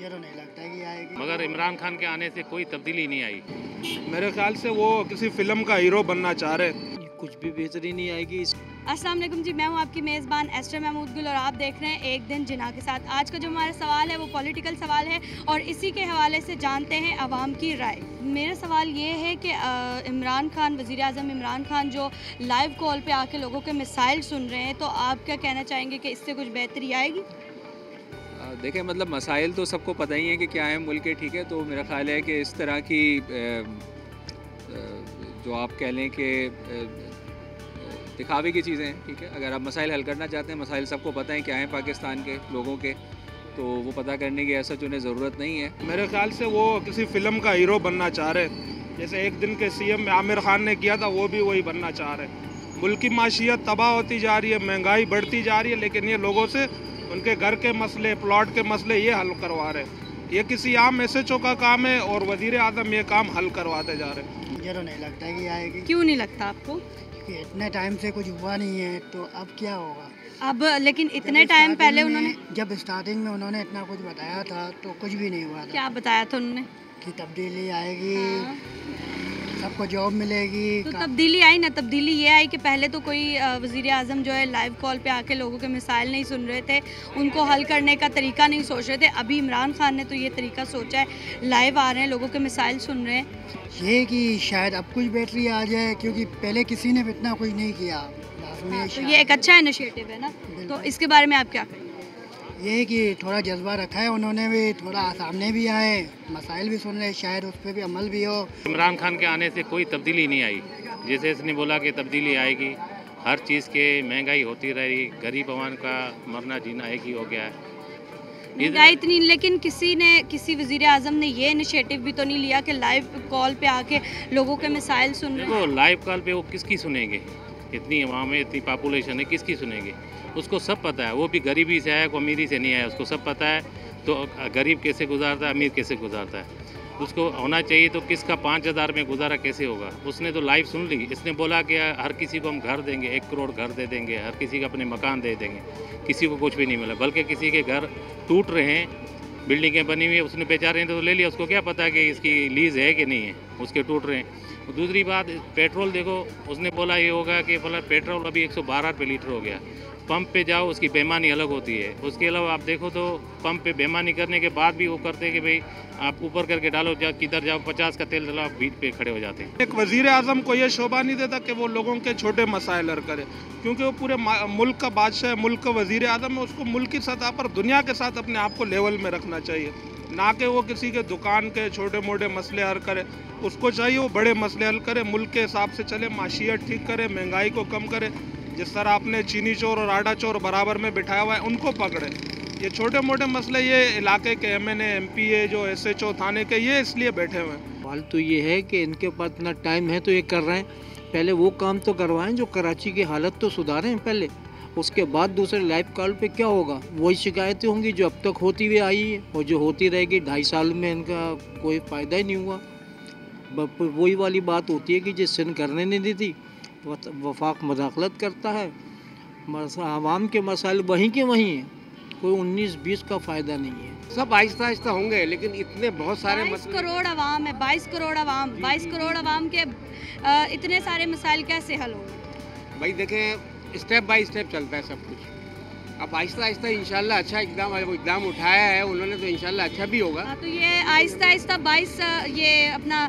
मुझे तो नहीं लगता कि आएगी। मगर इमरान खान के आने से कोई तब्दीली नहीं आई। मेरे ख्याल से वो किसी फिल्म का हीरो बनना चाह रहे। कुछ भी बेहतरी नहीं आएगी। अस्सलाम वालेकुम जी, मैं हूं आपकी मेज़बान एस्टर महमूद गुल और आप देख रहे हैं एक दिन जिना के साथ। आज का जो हमारा सवाल है वो पॉलिटिकल सवाल है और इसी के हवाले से जानते हैं आवाम की राय। मेरा सवाल ये है कि इमरान खान, वज़ीर आज़म इमरान खान जो लाइव कॉल पे आके लोगों के मिसाइल सुन रहे हैं, तो आप क्या कहना चाहेंगे कि इससे कुछ बेहतरी आएगी? देखें, मतलब मसाइल तो सबको पता ही है कि क्या है मुल्क के, ठीक है। तो मेरा ख्याल है कि इस तरह की जो आप कह लें कि दिखावे की चीज़ें हैं, ठीक है। अगर आप मसाइल हल करना चाहते हैं, मसाइल सबको पता है क्या है पाकिस्तान के लोगों के, तो वो पता करने की ऐसा उन्हें ज़रूरत नहीं है। मेरे ख्याल से वो किसी फिल्म का हीरो बनना चाह रहे। जैसे एक दिन के सीएम आमिर खान ने किया था, वो भी वही बनना चाह रहे। मुल्क की माशियत तबाह होती जा रही है, महंगाई बढ़ती जा रही है, लेकिन ये लोगों से उनके घर के मसले, प्लॉट के मसले ये हल करवा रहे। ये किसी आम SHO का काम है और वज़ीर आज़म ये काम हल करवाते जा रहे। मुझे तो नहीं लगता कि आएगी। क्यों नहीं लगता आपको? कि इतने टाइम से कुछ हुआ नहीं है, तो अब क्या होगा? अब लेकिन इतने टाइम पहले उन्होंने जब स्टार्टिंग में उन्होंने इतना कुछ बताया था तो कुछ भी नहीं हुआ था। क्या बताया था उन्होंने? कि तब्दीली आएगी, सबको जॉब मिलेगी। तो तब्दीली आई ना। तब्दीली ये आई कि पहले तो कोई वज़ीर आज़म जो है लाइव कॉल पे आके लोगों के मिसाइल नहीं सुन रहे थे, उनको हल करने का तरीका नहीं सोच रहे थे। अभी इमरान खान ने तो ये तरीका सोचा है, लाइव आ रहे हैं, लोगों के मिसाइल सुन रहे हैं। ये कि शायद अब कुछ बेहतरी आ जाए, क्योंकि पहले किसी ने भी इतना कुछ नहीं किया। तो ये एक अच्छा इनिशिएटिव है ना, तो इसके बारे में आप क्या कहेंगे? ये है कि थोड़ा जज्बा रखा है उन्होंने भी, थोड़ा सामने भी आए, मसाइल भी सुन रहे, शायद उस पर भी अमल भी हो। इमरान खान के आने से कोई तब्दीली नहीं आई। जैसे इसने बोला कि तब्दीली आएगी, हर चीज़ के महंगाई होती रही, गरीब अवाम का मरना जीना एक ही हो गया है। महंगाई इतनी, लेकिन किसी वज़ीर आज़म ने ये इनिशिएटिव भी तो नहीं लिया कि लाइव कॉल पे आके लोगों के मिसाइल सुन रहे हैं। देखो, लाइव कॉल पे वो किसकी सुनेंगे? इतनी अवाम है, इतनी पॉपुलेशन है, किसकी सुनेंगे? उसको सब पता है। वो भी गरीबी से आया, कोई अमीरी से नहीं आया, उसको सब पता है। तो गरीब कैसे गुजारता है, अमीर कैसे गुजारता है, उसको होना चाहिए। तो किसका 5,000 में गुजारा कैसे होगा? उसने तो लाइव सुन ली। इसने बोला कि हर किसी को हम घर देंगे, 1 करोड़ घर दे देंगे, हर किसी को अपने मकान दे देंगे। किसी को कुछ भी नहीं मिला, बल्कि किसी के घर टूट रहे हैं, बिल्डिंगें बनी हुई है, उसने बेचारे ने तो ले लिया। उसको क्या पता है कि इसकी लीज है कि नहीं है, उसके टूट रहे हैं। दूसरी बात, पेट्रोल देखो, उसने बोला ये होगा कि बोला पेट्रोल अभी 112 रुपये लीटर हो गया। पंप पे जाओ, उसकी बेईमानी अलग होती है। उसके अलावा आप देखो तो पंप पे बेईमानी करने के बाद भी वो करते हैं कि भाई आप ऊपर करके डालो, किधर जाओ, 50 का तेल डालो, आप बीच पे खड़े हो जाते हैं। एक वज़ीर आज़म को ये शोभा नहीं देता कि वो लोगों के छोटे मसाइल हल करे, क्योंकि वो पूरे मुल्क का बादशाह है, मुल्क का वज़ीर आज़म है। उसको मुल्क की सतह पर दुनिया के साथ अपने आप को लेवल में रखना चाहिए, ना कि वो किसी के दुकान के छोटे मोटे मसले हल करे। उसको चाहिए वो बड़े मसले हल करे, मुल्क के हिसाब से चले, माशियत ठीक करे, महंगाई को कम करे। जिस तरह आपने चीनी चोर और आटा चोर बराबर में बिठाया हुआ है, उनको पकड़े। ये छोटे मोटे मसले, ये इलाके के MNA MPA जो SHO थाने के, ये इसलिए बैठे हुए हैं। सवाल तो ये है कि इनके पास इतना टाइम है तो ये कर रहे हैं। पहले वो काम तो करवाएं जो कराची की हालत तो सुधारें पहले, उसके बाद दूसरे लाइव कॉल पे क्या होगा? वही शिकायतें होंगी जो अब तक होती हुई आई है और जो होती रहेगी। 2.5 साल में इनका कोई फ़ायदा ही नहीं हुआ। वही वाली बात होती है कि जिस सिंध करने नहीं दी थी, वफाक मदाखलत करता है। आवाम के मसाइल वहीं के वहीं हैं, कोई 19-20 का फ़ायदा नहीं है। सब आहिस्ता आहिस्ता होंगे, लेकिन इतने बहुत सारे 22 करोड़ आवाम है, 22 करोड़ आवाम, 22 करोड़ आवाम के इतने सारे मसाइल कैसे हल होंगे? भाई देखें, स्टेप बाय स्टेप चलता है सब कुछ। अब आहिस्ता आहिस्ता इंशाल्लाह अच्छा इक़दाम उठाया है उन्होंने, तो इंशाल्लाह अच्छा भी होगा। तो ये आहिस्ता आहिस्ता 22 ये अपना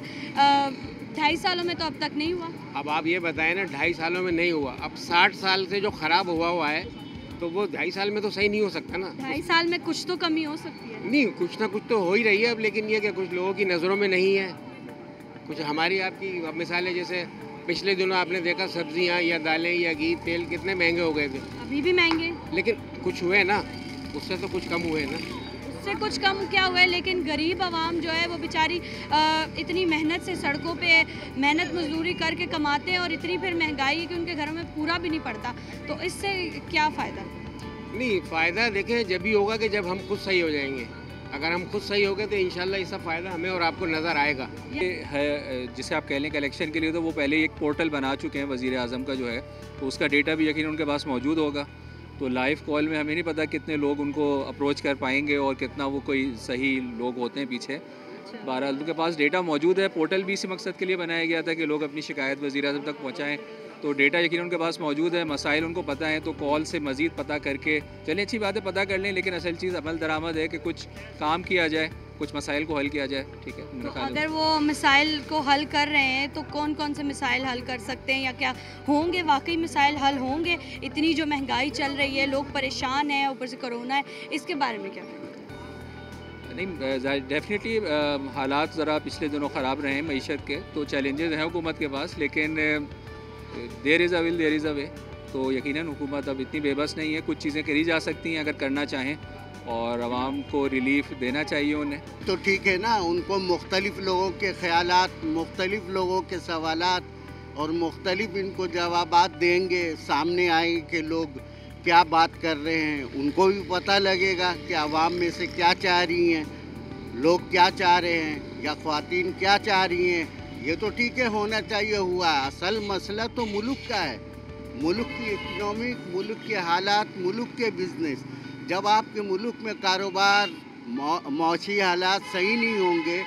2.5 सालों में तो अब तक नहीं हुआ। अब आप ये बताएं ना, 2.5 सालों में नहीं हुआ। अब 60 साल से जो ख़राब हुआ है, तो वो 2.5 साल में तो सही नहीं हो सकता ना। 2.5 साल में कुछ तो कमी हो सकती है। नहीं, कुछ ना कुछ तो हो ही रही है अब, लेकिन ये कि कुछ लोगों की नज़रों में नहीं है, कुछ हमारी आपकी। अब मिसालें जैसे पिछले दिनों आपने देखा, सब्जियां या दालें या घी तेल कितने महंगे हो गए थे। अभी भी महंगे, लेकिन कुछ हुए ना, उससे तो कुछ कम हुए ना। उससे कुछ कम क्या हुआ है, लेकिन गरीब आवाम जो है वो बेचारी इतनी मेहनत से सड़कों पे मेहनत मजदूरी करके कमाते हैं और इतनी फिर महंगाई है कि उनके घरों में पूरा भी नहीं पड़ता। तो इससे क्या फ़ायदा? नहीं, फ़ायदा देखें जब भी होगा कि जब हम खुद सही हो जाएंगे। अगर हम खुद सही हो गए तो इंशाल्लाह इसका फ़ायदा हमें और आपको नज़र आएगा। ये है जिसे आप कह लें कि इलेक्शन के लिए तो वो पहले एक पोर्टल बना चुके हैं वज़ीर आज़म का जो है, तो उसका डेटा भी यकीन उनके पास मौजूद होगा। तो लाइव कॉल में हमें नहीं पता कितने लोग उनको अप्रोच कर पाएंगे और कितना वो कोई सही लोग होते हैं पीछे। बहरहाल उनके पास डेटा मौजूद है, पोर्टल भी इसी मकसद के लिए बनाया गया था कि लोग अपनी शिकायत वज़ीर-ए-आज़म तक पहुँचाएँ। तो डेटा यकीनन उनके पास मौजूद है, मसाइल उनको पता है, तो कॉल से मज़ीद पता करके चलें, अच्छी बात है पता कर लें, लेकिन असल चीज़ अमल दरामद है कि कुछ काम किया जाए, कुछ मसाइल को हल किया जाए। ठीक है, तो अगर वो मसाइल को हल कर रहे हैं तो कौन कौन से मसाइल हल कर सकते हैं, या क्या होंगे वाकई मसाइल हल होंगे? इतनी जो महंगाई चल रही है, लोग परेशान हैं, ऊपर से कोरोना है, इसके बारे में क्या? नहीं, डेफिनेटली हालात ज़रा पिछले दिनों ख़राब रहे हैं मईशत के, तो चैलेंजेस हैं हुकूमत के पास, लेकिन there is a will there is a way. तो यकीनन हुकूमत अब इतनी बेबस नहीं है, कुछ चीज़ें करी जा सकती हैं अगर करना चाहें, और आवाम को रिलीफ देना चाहिए उन्हें। तो ठीक है ना, उनको मुख्तलिफ लोगों के ख़यालात, मुख्तलिफ लोगों के सवालात और मुख्तलिफ इनको जवाबात देंगे, सामने आएंगे कि लोग क्या बात कर रहे हैं, उनको भी पता लगेगा कि आवाम में से क्या चाह रही हैं, लोग क्या चाह रहे हैं या ख़वातीन क्या चाह रही हैं। ये तो ठीक है, होना चाहिए, हुआ। असल मसला तो मुल्क का है, मुल्क की इकनॉमिक, मुल्क के हालात, मुल्क के बिज़नेस। जब आपके मुल्क में कारोबार, मौशी हालात सही नहीं होंगे,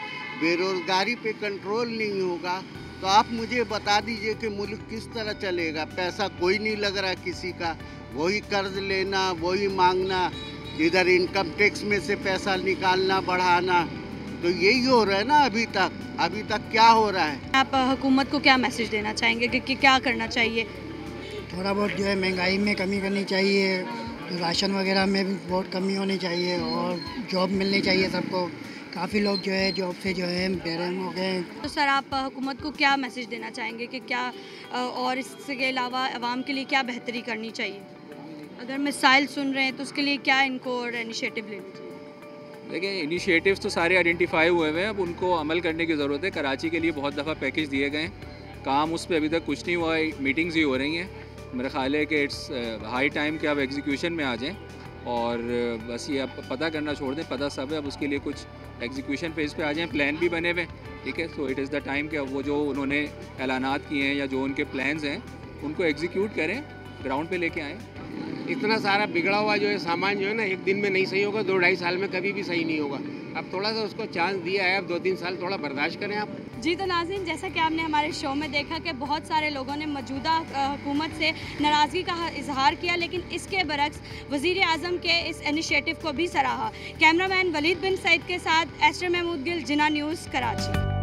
बेरोज़गारी पे कंट्रोल नहीं होगा, तो आप मुझे बता दीजिए कि मुल्क किस तरह चलेगा। पैसा कोई नहीं लग रहा किसी का, वही कर्ज लेना, वही मांगना, इधर इनकम टैक्स में से पैसा निकालना, बढ़ाना, तो यही हो रहा है ना अभी तक क्या हो रहा है। आप हुकूमत को क्या मैसेज देना चाहेंगे कि क्या करना चाहिए? थोड़ा बहुत जो है महंगाई में कमी करनी चाहिए, राशन वगैरह में भी बहुत कमी होनी चाहिए, और जॉब मिलनी चाहिए सबको। काफ़ी लोग जो है जॉब से जो है बेरहम हो गए। तो सर, आप हुकूमत को क्या मैसेज देना चाहेंगे कि क्या, और इसके अलावा आवाम के लिए क्या बेहतरी करनी चाहिए? अगर मिसाइल सुन रहे हैं तो उसके लिए क्या इनको और इनिशिएटिव लेनी चाहिए? देखिए, इनिशिएटिव्स तो सारे आइडेंटिफाई हुए हुए हैं, अब उनको अमल करने की ज़रूरत है। कराची के लिए बहुत दफ़ा पैकेज दिए गए हैं, काम उस पर अभी तक कुछ नहीं हुआ है, मीटिंग्स ही हो रही हैं। मेरा ख्याल है कि इट्स हाई टाइम कि आप एग्जीक्यूशन में आ जाएं, और बस ये आप पता करना छोड़ दें, पता सब है, अब उसके लिए कुछ एग्जीक्यूशन फेज़ पे आ जाएं, प्लान भी बने हुए। ठीक है, so it is the time कि वो जो उन्होंने ऐलानात किए हैं या जो उनके प्लान्स हैं उनको एग्जीक्यूट करें, ग्राउंड पे लेके आएँ। इतना सारा बिगड़ा हुआ जो है सामान जो है ना, एक दिन में नहीं सही होगा, 2-2.5 साल में कभी भी सही नहीं होगा। अब थोड़ा सा उसको चांस दिया है, अब 2-3 साल थोड़ा बर्दाश्त करें आप। जी, तो नाज़रीन, जैसा कि आपने हमारे शो में देखा कि बहुत सारे लोगों ने मौजूदा हुकूमत से नाराज़गी का इजहार किया, लेकिन इसके बरक्स वज़ीर-ए-आज़म के इस इनिशिएटिव को भी सराहा। कैमरामैन वलीद बिन सईद के साथ एस्टर महमूद गिल, जिना न्यूज़, कराची।